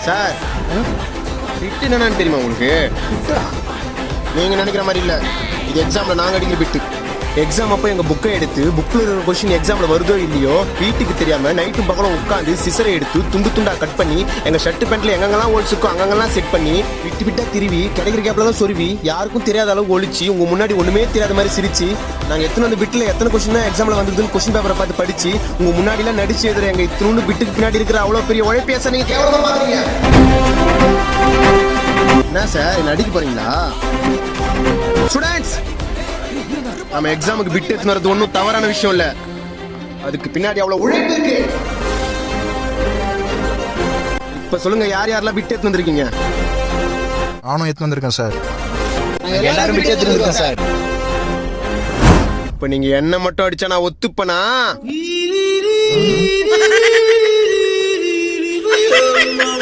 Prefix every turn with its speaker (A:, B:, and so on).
A: Sir பிட்டு என்னன்னு தெரியுமா உங்களுக்கு? நீங்க நினைக்கிற மாதிரி இல்ல, இது எக்ஸாம்ல நாங்க அடிக்கிற பிட்டு. எக்ஸாம் அப்போ எங்க புக்கை எடுத்து புக்ல இருக்கிற கொஸ்டின் எக்ஸாம்ல வருதோ இல்லையோ வீட்டுக்கு தெரியாம நைட்டும் பகலும் உட்காந்து சிசரை எடுத்து துண்டு துண்டா கட் பண்ணி எங்க ஷர்ட் பேண்ட்ல எங்கெங்கெல்லாம் ஹோல்ஸ் இருக்கோ அங்கெல்லாம் செட் பண்ணி விட்டு விட்டா திருவி கிடைக்கிற கேப்ல தான் சொருவி யாருக்கும் தெரியாத அளவுக்கு ஒழிச்சு உங்க முன்னாடி ஒண்ணுமே தெரியாத மாதிரி சிரிச்சு நாங்க எத்தனை அந்த பிட்ல எத்தனை கொஸ்டின் தான் எக்ஸாம்ல வந்ததுன்னு கொஸ்டின் பேப்பரை பார்த்து படிச்சு உங்க முன்னாடி எல்லாம் நடிச்சு எழுதுற எங்க இத்தனோண்டு பிட்டுக்கு பின்னாடி இருக்கிற அவ்வளவு பெரிய உழைப்பேச நீங்க கேவலமா பாக்குறீங்க. என்ன சார் நடிக்க போறீங்களா? ஸ்டூடெண்ட்ஸ், நம்ம எக்ஸாமுக்கு பிட் எடுத்து வரது ஒன்றும் தவறான விஷயம் இல்ல, அதுக்கு பின்னாடி அவ்வளவு உழைப்பு இருக்கு. இப்ப சொல்லுங்க, யார் யாரெல்லாம் பிட் எடுத்து வந்திருக்கீங்க?
B: நானும் எடுத்து வந்திருக்கேன் சார்.
A: எல்லாரும் பிட் எடுத்து வந்திருக்கேன் சார். இப்ப நீங்க என்ன மட்டும் அடிச்சா நான் ஒத்துப்பனா?